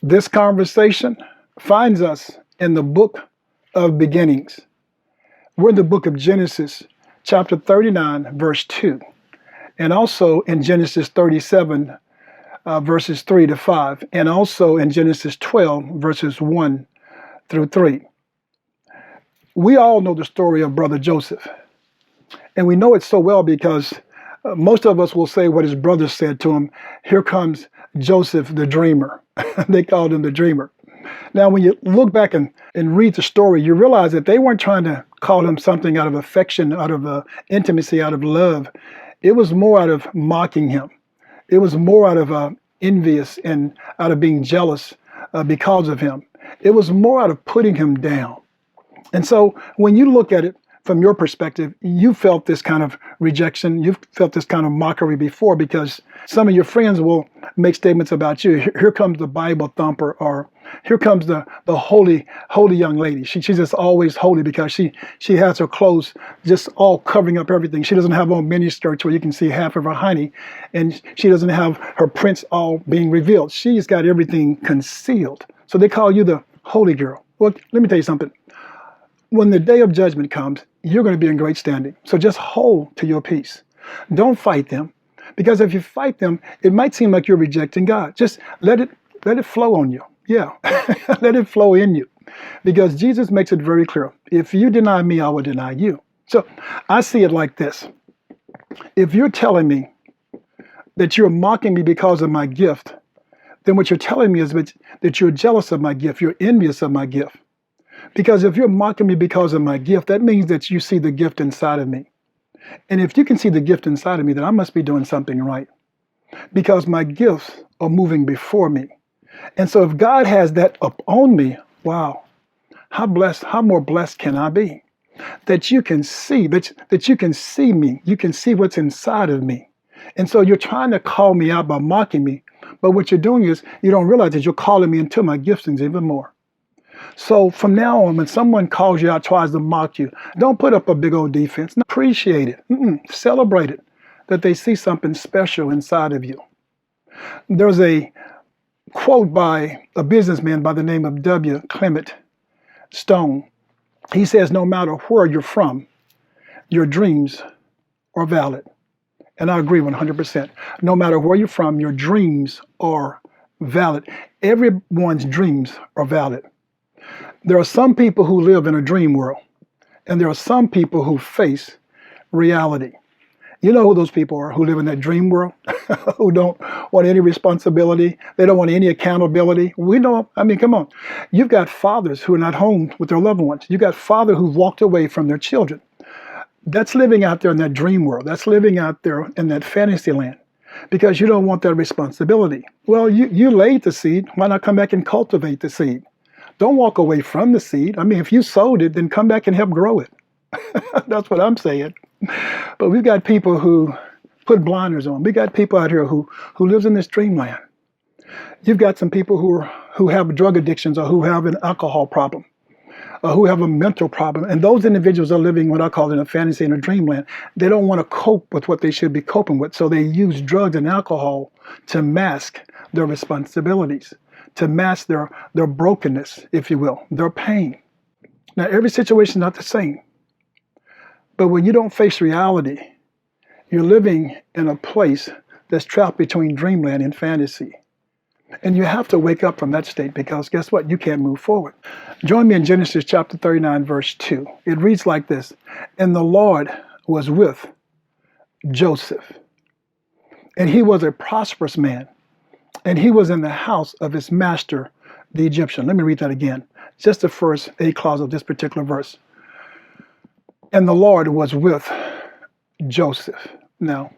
This conversation finds us in the book of beginnings. We're in the book of Genesis, chapter 39, verse 2, and also in Genesis 37, verses 3 to 5, and also in Genesis 12, verses 1 through 3. We all know the story of brother Joseph, and we know it so well because most of us will say what his brothers said to him. Here comes Joseph the dreamer. They called him the dreamer. Now, when you look back and read the story, you realize that they weren't trying to call him something out of affection, out of intimacy, out of love. It was more out of mocking him. It was more out of envious and out of being jealous because of him. It was more out of putting him down. And so when you look at it from your perspective, you felt this kind of rejection. You've felt this kind of mockery before because some of your friends will make statements about you. Here comes the Bible thumper, or here comes the holy young lady. She's just always holy because she has her clothes just all covering up everything. She doesn't have on mini skirts where you can see half of her hiney, and she doesn't have her prints all being revealed. She's got everything concealed. So they call you the holy girl. Well, let me tell you something. When the day of judgment comes, you're going to be in great standing. So just hold to your peace. Don't fight them, because if you fight them, it might seem like you're rejecting God. Just let it flow on you. Yeah, let it flow in you, because Jesus makes it very clear. If you deny me, I will deny you. So I see it like this. If you're telling me that you're mocking me because of my gift, then what you're telling me is that you're jealous of my gift. You're envious of my gift. Because if you're mocking me because of my gift, that means that you see the gift inside of me. And if you can see the gift inside of me, then I must be doing something right. Because my gifts are moving before me. And so if God has that up on me, wow, how more blessed can I be? That you can see, that you can see me. You can see what's inside of me. And so you're trying to call me out by mocking me. But what you're doing is you don't realize that you're calling me into my giftings even more. So from now on, when someone calls you out, tries to mock you, don't put up a big old defense. No, appreciate it. Celebrate it, that they see something special inside of you. There's a quote by a businessman by the name of W. Clement Stone. He says, no matter where you're from, your dreams are valid. And I agree 100%. No matter where you're from, your dreams are valid. Everyone's dreams are valid. There are some people who live in a dream world, and there are some people who face reality. You know who those people are who live in that dream world, who don't want any responsibility. They don't want any accountability. We know, come on. You've got fathers who are not home with their loved ones. You've got fathers who've walked away from their children. That's living out there in that dream world. That's living out there in that fantasy land because you don't want that responsibility. Well, you laid the seed. Why not come back and cultivate the seed? Don't walk away from the seed. If you sowed it, then come back and help grow it. That's what I'm saying. But we've got people who put blinders on. We got people out here who lives in this dreamland. You've got some people who have drug addictions or who have an alcohol problem or who have a mental problem. And those individuals are living what I call in a fantasy in a dreamland. They don't want to cope with what they should be coping with. So they use drugs and alcohol to mask their responsibilities, to mask their brokenness, if you will, their pain. Now, every situation is not the same. But when you don't face reality, you're living in a place that's trapped between dreamland and fantasy. And you have to wake up from that state because guess what? You can't move forward. Join me in Genesis chapter 39, verse 2. It reads like this. And the Lord was with Joseph, and he was a prosperous man, and he was in the house of his master, the Egyptian. Let me read that again. Just the first 8 clause of this particular verse. And the Lord was with Joseph. Now,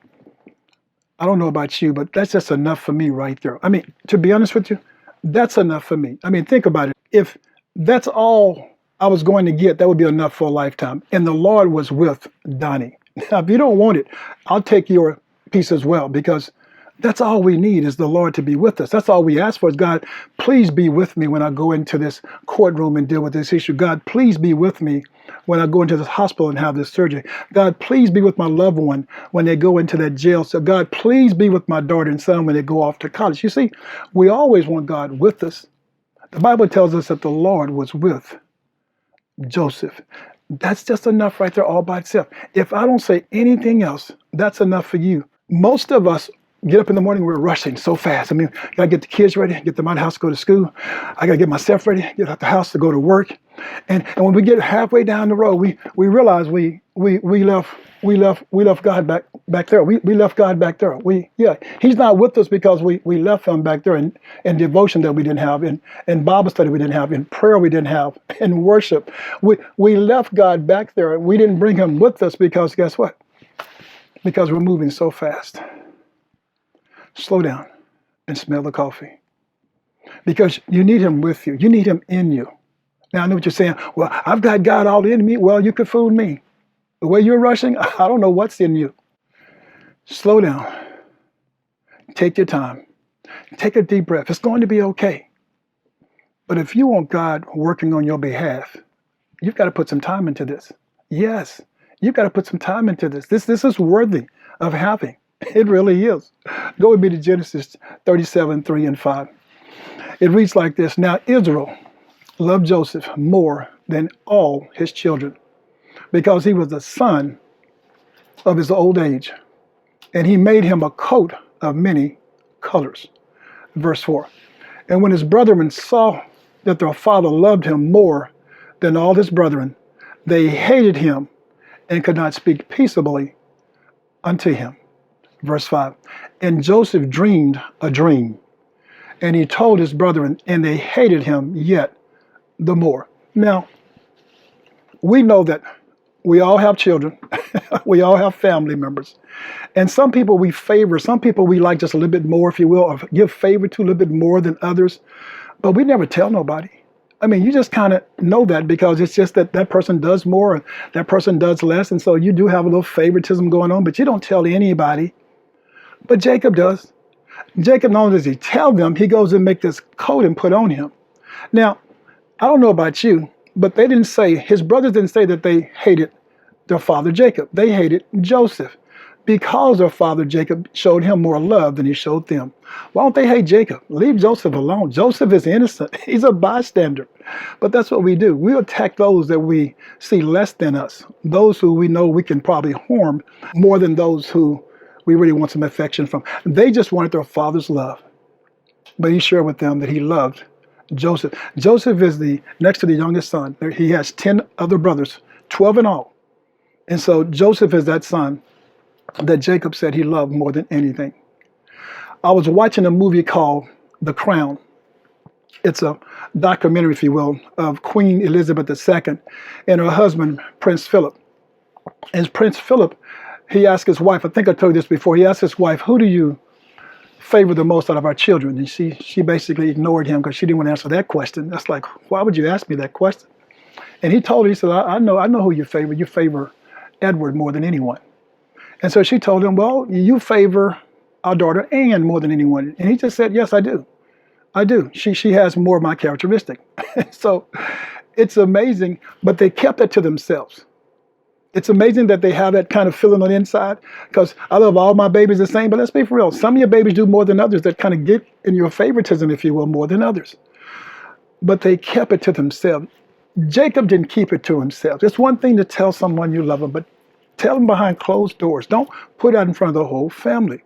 I don't know about you, but that's just enough for me right there. To be honest with you, that's enough for me. Think about it. If that's all I was going to get, that would be enough for a lifetime. And the Lord was with Donnie. Now, if you don't want it, I'll take your piece as well, because that's all we need is the Lord to be with us. That's all we ask for is, God, please be with me when I go into this courtroom and deal with this issue. God, please be with me when I go into this hospital and have this surgery. God, please be with my loved one when they go into that jail. So God, please be with my daughter and son when they go off to college. You see, we always want God with us. The Bible tells us that the Lord was with Joseph. That's just enough right there all by itself. If I don't say anything else, that's enough for you. Most of us get up in the morning, we're rushing so fast. I mean, gotta get the kids ready, get them out of the house to go to school. I gotta get myself ready, get out the house to go to work. And when we get halfway down the road, we realize we left God back there. We left God back there. He's not with us because we left him back there in devotion that we didn't have, in Bible study we didn't have, in prayer we didn't have, in worship. We left God back there. We didn't bring him with us because guess what? Because we're moving so fast. Slow down and smell the coffee. Because you need him with you. You need him in you. Now, I know what you're saying. Well, I've got God all in me. Well, you could fool me. The way you're rushing, I don't know what's in you. Slow down. Take your time. Take a deep breath. It's going to be okay. But if you want God working on your behalf, you've got to put some time into this. Yes, you've got to put some time into this. This is worthy of having. It really is. Go with me to Genesis 37, 3 and 5. It reads like this. Now Israel loved Joseph more than all his children, because he was the son of his old age, and he made him a coat of many colors. Verse 4. And when his brethren saw that their father loved him more than all his brethren, they hated him and could not speak peaceably unto him. Verse 5. And Joseph dreamed a dream, and he told his brethren, and they hated him yet the more. Now, we know that we all have children. We all have family members. And some people we favor, some people we like just a little bit more, if you will, or give favor to a little bit more than others. But we never tell nobody. I mean, you just kind of know that because it's just that that person does more and that person does less. And so you do have a little favoritism going on, but you don't tell anybody. But Jacob does. Jacob, not only does he tell them, he goes and make this coat and put on him. Now, I don't know about you, but they didn't say, his brothers didn't say that they hated their father Jacob. They hated Joseph because their father Jacob showed him more love than he showed them. Why don't they hate Jacob? Leave Joseph alone. Joseph is innocent. He's a bystander. But that's what we do. We attack those that we see less than us, those who we know we can probably harm more than those who we really want some affection from. They just wanted their father's love. But he shared with them that he loved Joseph. Joseph is the next to the youngest son. He has 10 other brothers, 12 in all. And so Joseph is that son that Jacob said he loved more than anything. I was watching a movie called The Crown. It's a documentary, if you will, of Queen Elizabeth II and her husband, Prince Philip. And Prince Philip, he asked his wife, I think I told you this before, he asked his wife, who do you favor the most out of our children? And she basically ignored him because she didn't want to answer that question. That's like, why would you ask me that question? And he told her, he said, I know who you favor. You favor Edward more than anyone. And so she told him, well, you favor our daughter Anne more than anyone. And he just said, yes, I do. I do. She has more of my characteristic. So it's amazing, but they kept it to themselves. It's amazing that they have that kind of feeling on the inside, because I love all my babies the same, but let's be for real. Some of your babies do more than others, that kind of get in your favoritism, if you will, more than others. But they kept it to themselves. Jacob didn't keep it to himself. It's one thing to tell someone you love them, but tell them behind closed doors. Don't put it out in front of the whole family.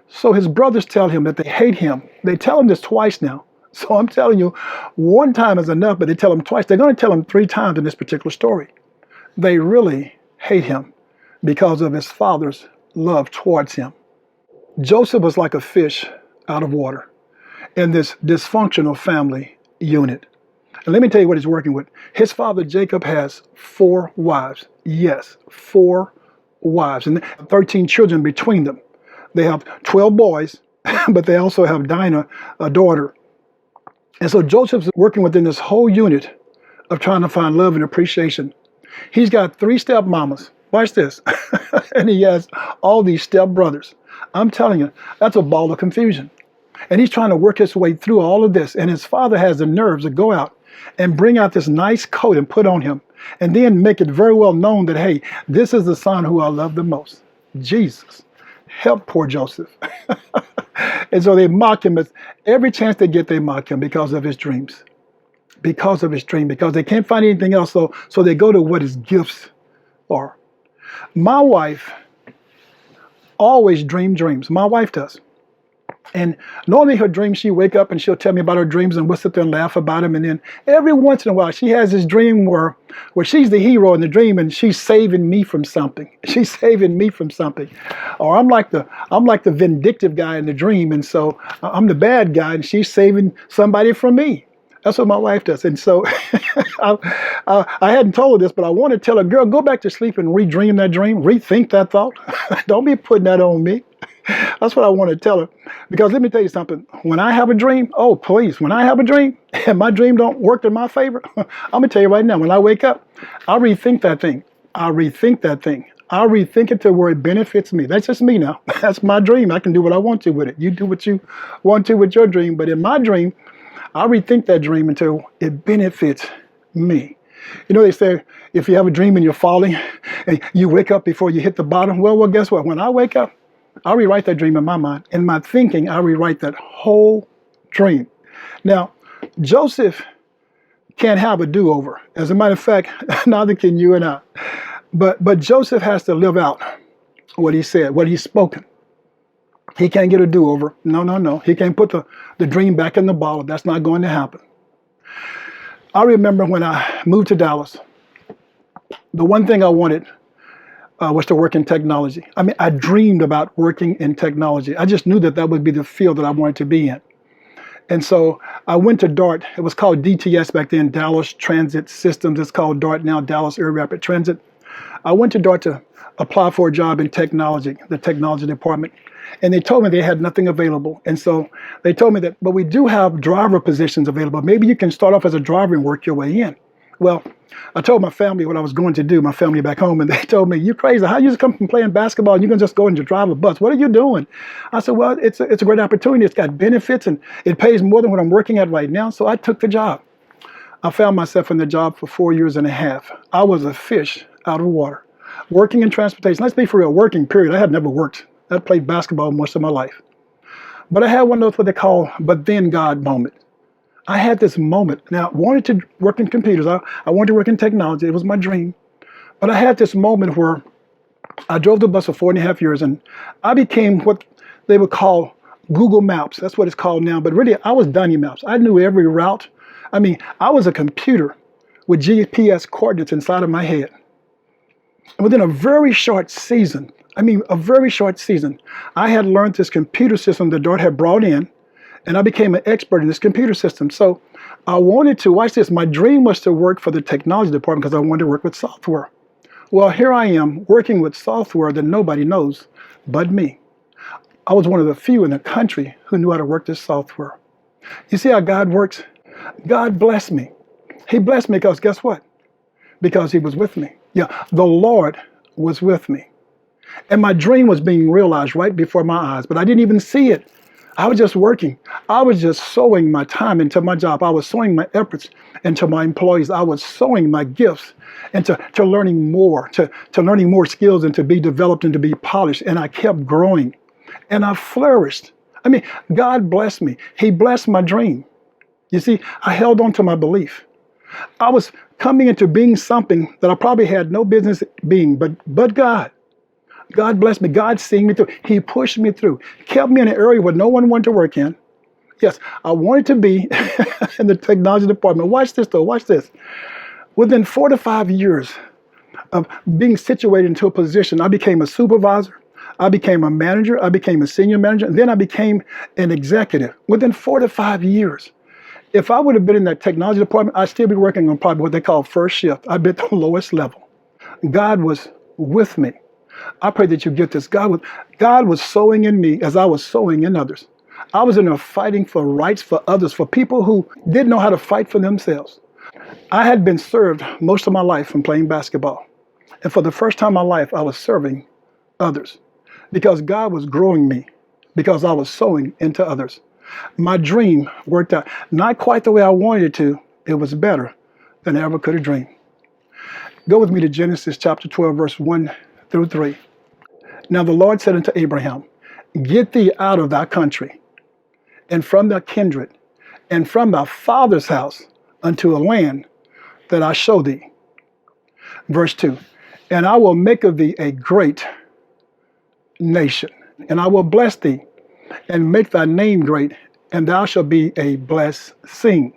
So his brothers tell him that they hate him. They tell him this twice now. So I'm telling you, one time is enough, but they tell him twice. They're going to tell him 3 times in this particular story. They really hate him because of his father's love towards him. Joseph was like a fish out of water in this dysfunctional family unit. And let me tell you what he's working with. His father Jacob has 4 wives. Yes, 4 wives, and 13 children between them. They have 12 boys, but they also have Dinah, a daughter. And so Joseph's working within this whole unit of trying to find love and appreciation. He's got 3 stepmamas. Watch this. And he has all these stepbrothers. I'm telling you, that's a ball of confusion. And he's trying to work his way through all of this. And his father has the nerves to go out and bring out this nice coat and put on him. And then make it very well known that, hey, this is the son who I love the most. Jesus. Help poor Joseph. And so they mock him. Every chance they get, they mock him because of his dreams. Because of his dream. Because they can't find anything else. So they go to what his gifts are. My wife always dreams. My wife does. And normally her dreams, she wake up and she'll tell me about her dreams and we'll sit there and laugh about them. And then every once in a while, she has this dream where she's the hero in the dream and she's saving me from something. She's saving me from something. Or I'm like the vindictive guy in the dream. And so I'm the bad guy and she's saving somebody from me. That's what my wife does. And so I hadn't told her this, but I want to tell her, girl, go back to sleep and redream that dream. Rethink that thought. Don't be putting that on me. That's what I want to tell her. Because let me tell you something. When I have a dream, oh, please, when I have a dream and my dream don't work in my favor, I'm going to tell you right now, when I wake up, I'll rethink that thing. I'll rethink it to where it benefits me. That's just me now. That's my dream. I can do what I want to with it. You do what you want to with your dream. But in my dream, I'll rethink that dream until it benefits me. You know, they say, if you have a dream and you're falling and you wake up before you hit the bottom, well, guess what? When I wake up, I'll rewrite that dream in my mind. In my thinking, I'll rewrite that whole dream. Now, Joseph can't have a do-over. As a matter of fact, neither can you and I. But Joseph has to live out what he said, what he's spoken. He can't get a do-over. No. He can't put the dream back in the bottle. That's not going to happen. I remember when I moved to Dallas, the one thing I wanted was to work in technology. I mean, I dreamed about working in technology. I just knew that would be the field that I wanted to be in. And so I went to DART. It was called DTS back then, Dallas Transit Systems. It's called DART now, Dallas Air Rapid Transit. I went to DART to apply for a job in technology, the technology department. And they told me they had nothing available. And so they told me that, but we do have driver positions available. Maybe you can start off as a driver and work your way in. Well, I told my family what I was going to do, my family back home, and they told me, "You're crazy. How you just come from playing basketball and you can just go and drive a bus? What are you doing?" I said, "Well, it's a great opportunity. It's got benefits and it pays more than what I'm working at right now." So I took the job. I found myself in the job for 4 years and a half. I was a fish out of water, working in transportation. Let's be for real, working, period. I had never worked. I played basketball most of my life. But I had one of those what they call, but then God moment. I had this moment. Now, I wanted to work in computers. I wanted to work in technology. It was my dream. But I had this moment where I drove the bus for 4.5 years, and I became what they would call Google Maps. That's what it's called now. But really, I was Donnie Maps. I knew every route. I mean, I was a computer with GPS coordinates inside of my head. And within a very short season, I had learned this computer system that DART had brought in, and I became an expert in this computer system. So I wanted to, watch this, my dream was to work for the technology department because I wanted to work with software. Well, here I am working with software that nobody knows but me. I was one of the few in the country who knew how to work this software. You see how God works? God blessed me. He blessed me because guess what? Because he was with me. Yeah, the Lord was with me. And my dream was being realized right before my eyes, but I didn't even see it. I was just working. I was just sowing my time into my job. I was sowing my efforts into my employees. I was sowing my gifts into learning more, to learning more skills and to be developed and to be polished. And I kept growing and I flourished. I mean, God blessed me. He blessed my dream. You see, I held on to my belief. I was coming into being something that I probably had no business being, but God. God blessed me. God seeing me through. He pushed me through. Kept me in an area where no one wanted to work in. Yes, I wanted to be in the technology department. Watch this though. Watch this. Within 4 to 5 years of being situated into a position, I became a supervisor. I became a manager. I became a senior manager. And then I became an executive within 4 to 5 years. If I would have been in that technology department, I'd still be working on probably what they call first shift. I'd be at the lowest level. God was with me. I pray that you get this. God was sowing in me as I was sowing in others. I was in there fighting for rights for others, for people who didn't know how to fight for themselves, I had been served most of my life from playing basketball. And for the first time in my life, I was serving others because God was growing me, because I was sowing into others. My dream worked out. Not quite the way I wanted it to. It was better than I ever could have dreamed. Go with me to Genesis chapter 12, verse 1 through 3. Now the Lord said unto Abraham, get thee out of thy country, and from thy kindred, and from thy father's house, unto a land that I show thee. Verse 2, and I will make of thee a great nation, and I will bless thee, and make thy name great, and thou shalt be a blessing.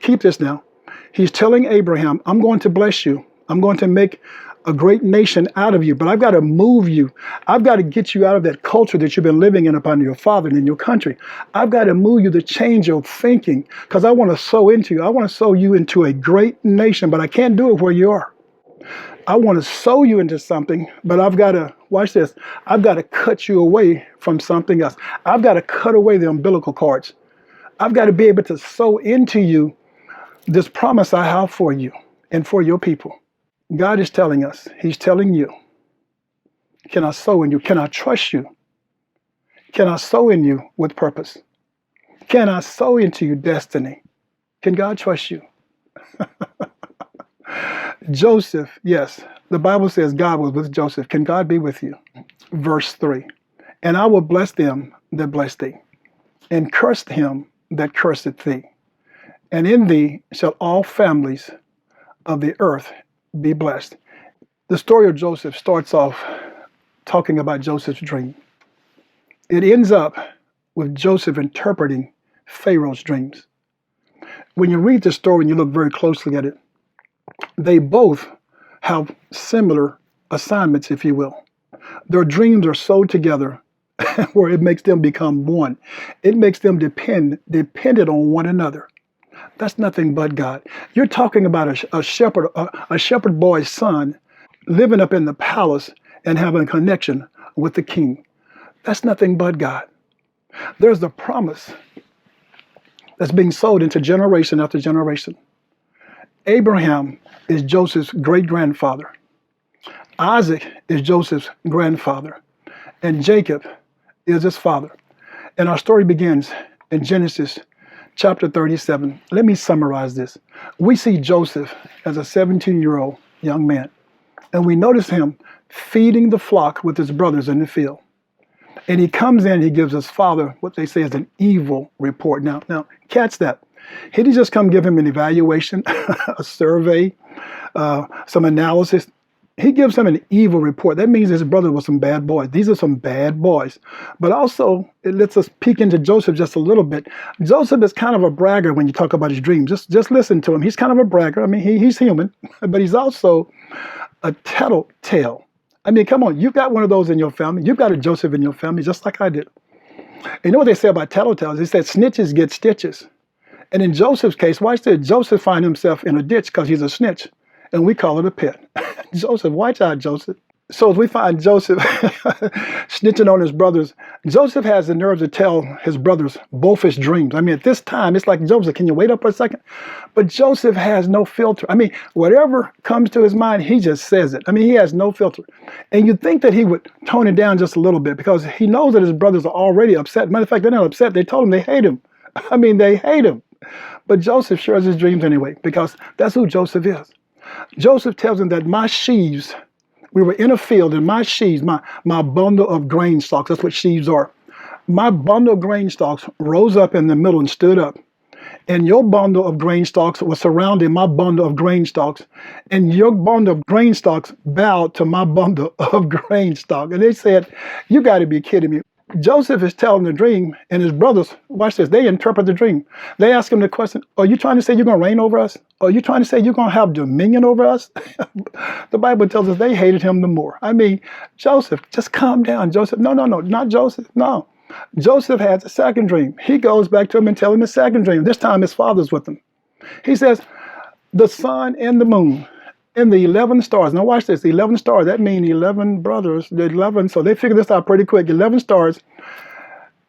Keep this now. He's telling Abraham, I'm going to bless you. I'm going to make a great nation out of you, but I've got to move you. I've got to get you out of that culture that you've been living in upon your father and in your country. I've got to move you to change your thinking because I want to sow into you. I want to sow you into a great nation, but I can't do it where you are. I want to sow you into something, but I've got to, watch this, I've got to cut you away from something else. I've got to cut away the umbilical cords. I've got to be able to sow into you this promise I have for you and for your people. God is telling us, he's telling you, can I sow in you? Can I trust you? Can I sow in you with purpose? Can I sow into you destiny? Can God trust you? Joseph, yes, the Bible says God was with Joseph. Can God be with you? Verse 3, and I will bless them that bless thee, and curse him that curseth thee. And in thee shall all families of the earth be blessed. The story of Joseph starts off talking about Joseph's dream. It ends up with Joseph interpreting Pharaoh's dreams. When you read the story and you look very closely at it, they both have similar assignments, if you will. Their dreams are sewed together where it makes them become one. It makes them dependent on one another. That's nothing but God. You're talking about a shepherd boy's son living up in the palace and having a connection with the king. That's nothing but God. There's a promise that's being sold into generation after generation. Abraham is Joseph's great-grandfather. Isaac is Joseph's grandfather. And Jacob is his father. And our story begins in Genesis chapter 37. Let me summarize this. We see Joseph as a 17-year-old young man, and we notice him feeding the flock with his brothers in the field. And he comes in, he gives his father what they say is an evil report. Now, catch that. He didn't just come give him an evaluation, a survey, some analysis. He gives him an evil report. That means his brother was some bad boys. These are some bad boys. But also, it lets us peek into Joseph just a little bit. Joseph is kind of a bragger when you talk about his dreams. Just listen to him. He's kind of a bragger. I mean, he's human, but he's also a tattletale. I mean, come on. You've got one of those in your family. You've got a Joseph in your family, just like I did. And you know what they say about tattletales? They said snitches get stitches. And in Joseph's case, watch this. Joseph finds himself in a ditch because he's a snitch. And we call it a pit. Joseph, watch out, Joseph. So as we find Joseph snitching on his brothers, Joseph has the nerve to tell his brothers both his dreams. I mean, at this time, it's like, Joseph, can you wait up for a second? But Joseph has no filter. I mean, whatever comes to his mind, he just says it. I mean, he has no filter. And you'd think that he would tone it down just a little bit because he knows that his brothers are already upset. Matter of fact, they're not upset. They told him they hate him. I mean, they hate him. But Joseph shares his dreams anyway because that's who Joseph is. Joseph tells him that my sheaves, we were in a field and my sheaves, my bundle of grain stalks, that's what sheaves are. My bundle of grain stalks rose up in the middle and stood up. And your bundle of grain stalks was surrounding my bundle of grain stalks. And your bundle of grain stalks bowed to my bundle of grain stalk. And they said, you got to be kidding me. Joseph is telling the dream, and his brothers, watch this, they interpret the dream. They ask him the question, are you trying to say you're going to reign over us? Are you trying to say you're going to have dominion over us? The Bible tells us they hated him the more. I mean, Joseph, just calm down, Joseph. No, not Joseph, no. Joseph has a second dream. He goes back to him and tells him his second dream. This time his father's with him. He says, the sun and the moon and the 11 stars. Now watch this, the 11 stars, that means 11 brothers, the 11, so they figured this out pretty quick. 11 stars,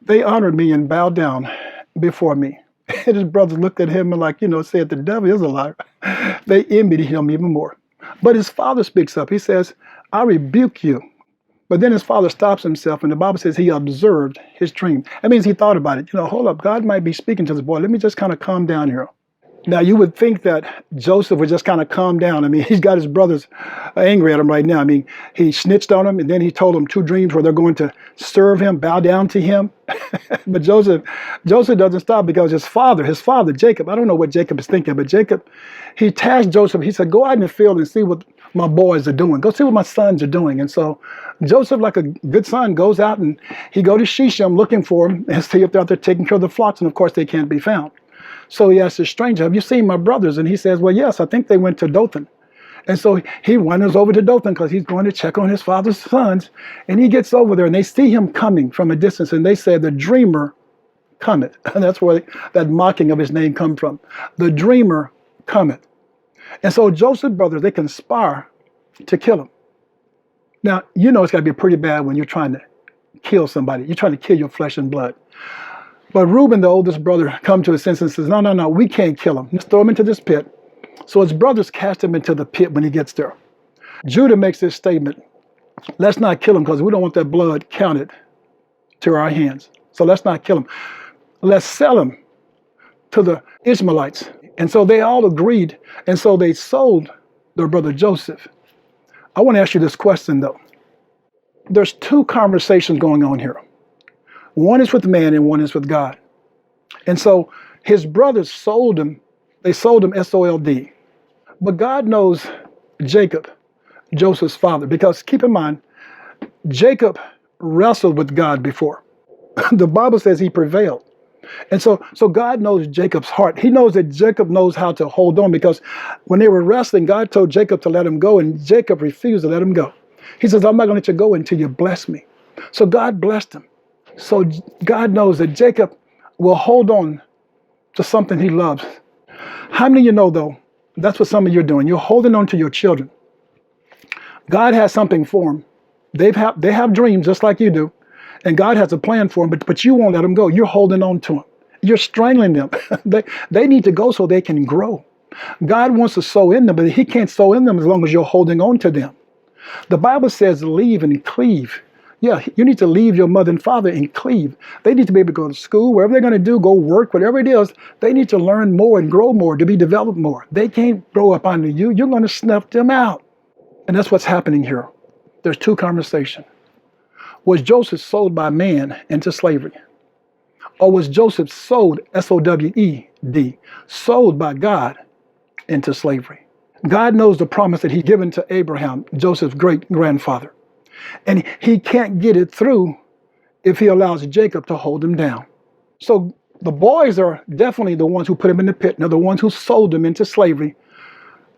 they honored me and bowed down before me. And his brothers looked at him and said, the devil is a liar. They envied him even more. But his father speaks up. He says, I rebuke you. But then his father stops himself, and the Bible says he observed his dream. That means he thought about it. Hold up, God might be speaking to this boy. Let me just kind of calm down here. Now, you would think that Joseph would just kind of calm down. I mean, he's got his brothers angry at him right now. I mean, he snitched on them, and then he told them 2 dreams where they're going to serve him, bow down to him. But Joseph doesn't stop, because his father, Jacob, I don't know what Jacob is thinking, but Jacob, he tasked Joseph. He said, go out in the field and see what my boys are doing. Go see what my sons are doing. And so Joseph, like a good son, goes out and he go to Shechem looking for them and see if they're out there taking care of the flocks. And of course, they can't be found. So he asks the stranger, have you seen my brothers? And he says, well, yes, I think they went to Dothan. And so he wanders over to Dothan because he's going to check on his father's sons. And he gets over there and they see him coming from a distance. And they say, the dreamer cometh. And that's where that mocking of his name comes from. The dreamer cometh. And so Joseph's brothers, they conspire to kill him. Now, it's got to be pretty bad when you're trying to kill somebody. You're trying to kill your flesh and blood. But Reuben, the oldest brother, comes to his senses and says, no, we can't kill him. Let's throw him into this pit. So his brothers cast him into the pit when he gets there. Judah makes this statement, let's not kill him because we don't want that blood counted to our hands. So let's not kill him. Let's sell him to the Ishmaelites. And so they all agreed. And so they sold their brother Joseph. I want to ask you this question, though. There's 2 conversations going on here. One is with man and one is with God. And so his brothers sold him. They sold him S-O-L-D. But God knows Jacob, Joseph's father, because keep in mind, Jacob wrestled with God before. The Bible says he prevailed. And so God knows Jacob's heart. He knows that Jacob knows how to hold on, because when they were wrestling, God told Jacob to let him go, and Jacob refused to let him go. He says, I'm not going to let you go until you bless me. So God blessed him. So God knows that Jacob will hold on to something he loves. How many of you know, though, that's what some of you are doing? You're holding on to your children. God has something for them. They have dreams just like you do. And God has a plan for them, but you won't let them go. You're holding on to them. You're strangling them. They need to go so they can grow. God wants to sow in them, but he can't sow in them as long as you're holding on to them. The Bible says leave and cleave. Yeah, you need to leave your mother and father and cleave. They need to be able to go to school, wherever they're going to do, go work, whatever it is. They need to learn more and grow more, to be developed more. They can't grow up under you. You're going to snuff them out. And that's what's happening here. There's 2 conversations. Was Joseph sold by man into slavery? Or was Joseph sold, S-O-W-E-D, sold by God into slavery? God knows the promise that he's given to Abraham, Joseph's great-grandfather. And he can't get it through if he allows Jacob to hold him down. So the boys are definitely the ones who put him in the pit. They're the ones who sold him into slavery.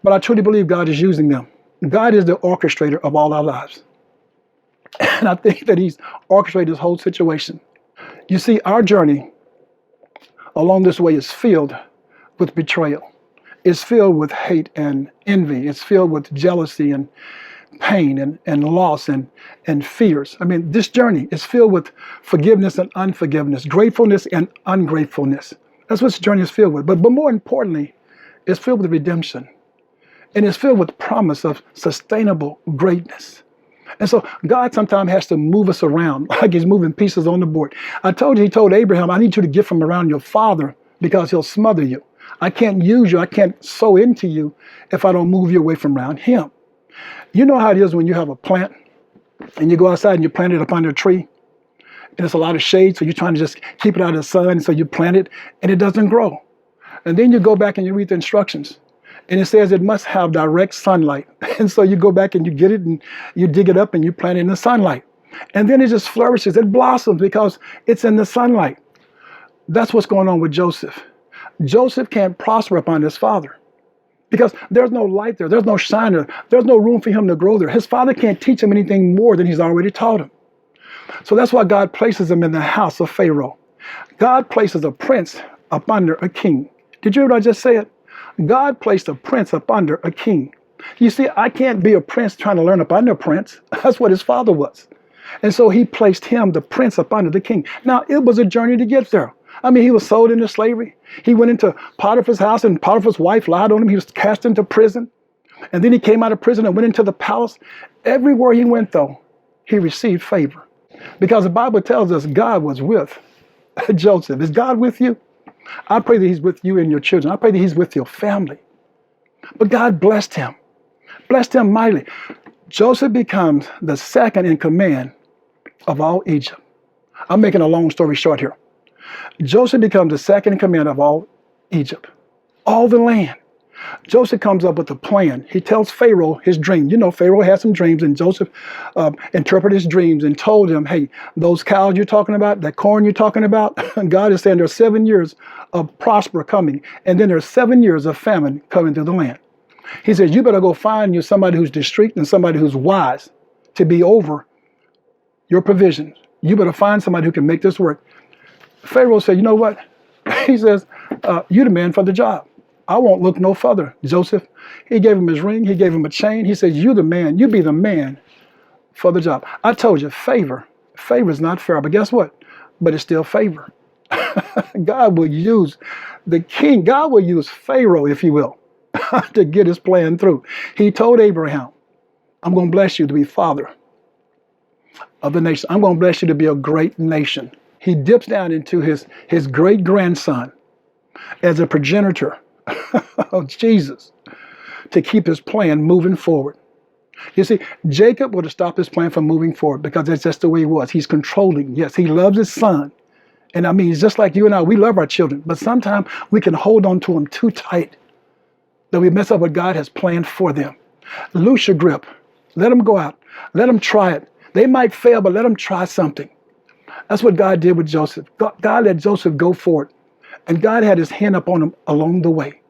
But I truly believe God is using them. God is the orchestrator of all our lives. And I think that he's orchestrated this whole situation. You see, our journey along this way is filled with betrayal. It's filled with hate and envy. It's filled with jealousy and pain and loss and fears. I mean, this journey is filled with forgiveness and unforgiveness, gratefulness and ungratefulness. That's what this journey is filled with. But more importantly, it's filled with redemption. And it's filled with promise of sustainable greatness. And so God sometimes has to move us around like he's moving pieces on the board. I told you, he told Abraham, I need you to get from around your father because he'll smother you. I can't use you. I can't sow into you if I don't move you away from around him. You know how it is when you have a plant and you go outside and you plant it up under a tree and it's a lot of shade. So you're trying to just keep it out of the sun. And so you plant it and it doesn't grow. And then you go back and you read the instructions. And it says it must have direct sunlight. And so you go back and you get it and you dig it up and you plant it in the sunlight. And then it just flourishes. It blossoms because it's in the sunlight. That's what's going on with Joseph. Joseph can't prosper upon his father because there's no light there. There's no shine there. There's no room for him to grow there. His father can't teach him anything more than he's already taught him. So that's why God places him in the house of Pharaoh. God places a prince up under a king. Did you hear what I just said? God placed a prince up under a king. You see, I can't be a prince trying to learn up under a prince. That's what his father was. And so he placed him, the prince, up under the king. Now, it was a journey to get there. I mean, he was sold into slavery. He went into Potiphar's house, and Potiphar's wife lied on him. He was cast into prison. And then he came out of prison and went into the palace. Everywhere he went, though, he received favor. Because the Bible tells us God was with Joseph. Is God with you? I pray that he's with you and your children. I pray that he's with your family. But God blessed him mightily. Joseph becomes the second in command of all Egypt. I'm making a long story short here. Joseph becomes the second in command of all Egypt, all the land. Joseph comes up with a plan. He tells Pharaoh his dream. You know, Pharaoh had some dreams, and Joseph interpreted his dreams and told him, hey, those cows you're talking about, that corn you're talking about, God is saying there are 7 years of prosper coming, and then there's 7 years of famine coming to the land. He says, you better go find you somebody who's discreet and somebody who's wise to be over your provisions. You better find somebody who can make this work. Pharaoh said, you know what? He says, you're the man for the job. I won't look no further, Joseph. He gave him his ring. He gave him a chain. He says, you're the man. You be the man for the job. I told you, favor is not fair. But guess what? But it's still favor. God will use the king. God will use Pharaoh, if you will, to get his plan through. He told Abraham, I'm going to bless you to be father of the nation. I'm going to bless you to be a great nation. He dips down into his great-grandson as a progenitor of Jesus to keep his plan moving forward. You see, Jacob would have stopped his plan from moving forward because that's just the way he was. He's controlling. Yes, he loves his son. And I mean, it's just like you and I, we love our children, but sometimes we can hold on to them too tight that we mess up what God has planned for them. Loose your grip. Let them go out. Let them try it. They might fail, but let them try something. That's what God did with Joseph. God let Joseph go forward. And God had his hand up on him along the way.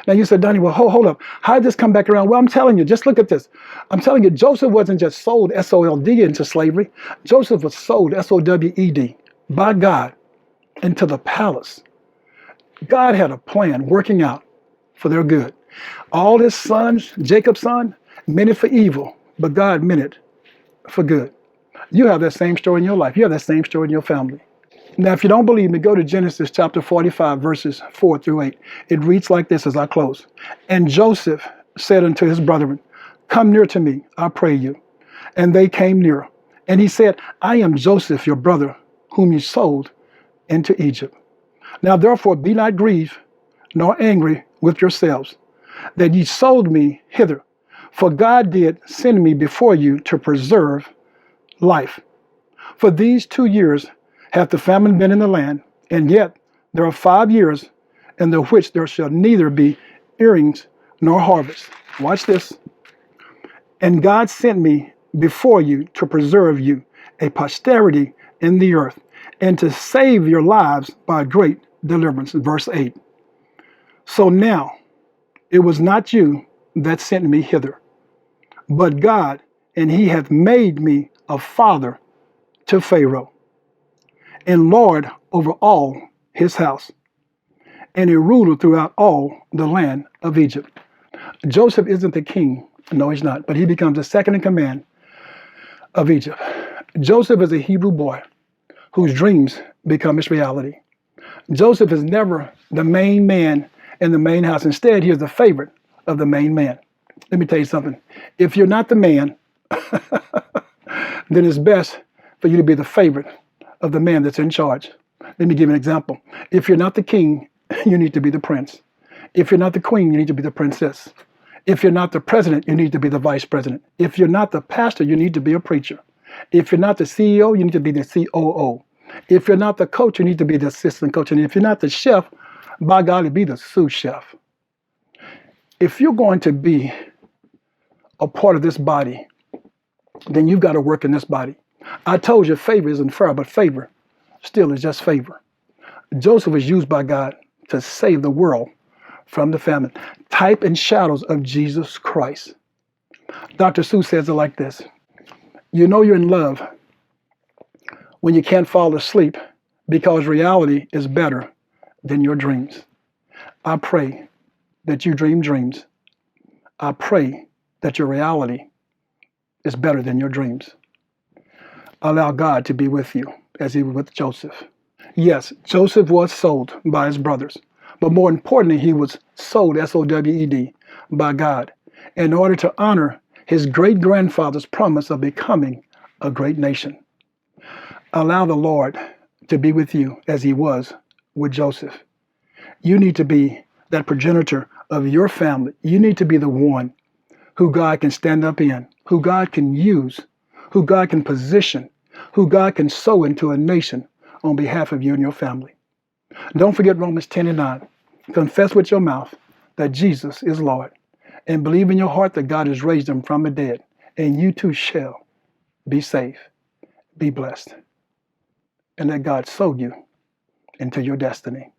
Now you said, Donnie, well, hold up. How did this come back around? Well, I'm telling you, just look at this. I'm telling you, Joseph wasn't just sold, S-O-L-D, into slavery. Joseph was sold, S-O-W-E-D, by God into the palace. God had a plan working out for their good. All his sons, Jacob's son, meant it for evil, but God meant it for good. You have that same story in your life. You have that same story in your family. Now, if you don't believe me, go to Genesis chapter 45, verses 4 through 8. It reads like this as I close. And Joseph said unto his brethren, come near to me, I pray you. And they came near. And he said, I am Joseph, your brother, whom you sold into Egypt. Now, therefore, be not grieved, nor angry with yourselves, that ye sold me hither. For God did send me before you to preserve life. For these 2 years hath the famine been in the land, and yet there are 5 years in the which there shall neither be earrings nor harvest. Watch this. And God sent me before you to preserve you, a posterity in the earth, and to save your lives by great deliverance. Verse 8. So now it was not you that sent me hither, but God, and he hath made me a father to Pharaoh, and Lord over all his house, and a ruler throughout all the land of Egypt. Joseph isn't the king. No, he's not. But he becomes the second in command of Egypt. Joseph is a Hebrew boy whose dreams become his reality. Joseph is never the main man in the main house. Instead, he is the favorite of the main man. Let me tell you something. If you're not the man, then it's best for you to be the favorite of the man that's in charge. Let me give you an example. If you're not the king, you need to be the prince. If you're not the queen, you need to be the princess. If you're not the president, you need to be the vice president. If you're not the pastor, you need to be a preacher. If you're not the CEO, you need to be the COO. If you're not the coach, you need to be the assistant coach. And if you're not the chef, by golly, be the sous chef. If you're going to be a part of this body, then you've got to work in this body. I told you favor isn't fair, but favor still is just favor. Joseph was used by God to save the world from the famine. Type and shadows of Jesus Christ. Dr. Seuss says it like this. You know you're in love when you can't fall asleep because reality is better than your dreams. I pray that you dream dreams. I pray that your reality is better than your dreams. Allow God to be with you as he was with Joseph. Yes, Joseph was sold by his brothers, but more importantly, he was sold, S-O-W-E-D, by God in order to honor his great grandfather's promise of becoming a great nation. Allow the Lord to be with you as he was with Joseph. You need to be that progenitor of your family. You need to be the one who God can stand up in, who God can use, who God can position, who God can sow into a nation on behalf of you and your family. Don't forget Romans 10 and 9. Confess with your mouth that Jesus is Lord, and believe in your heart that God has raised him from the dead, and you too shall be saved, be blessed, and let God sow you into your destiny.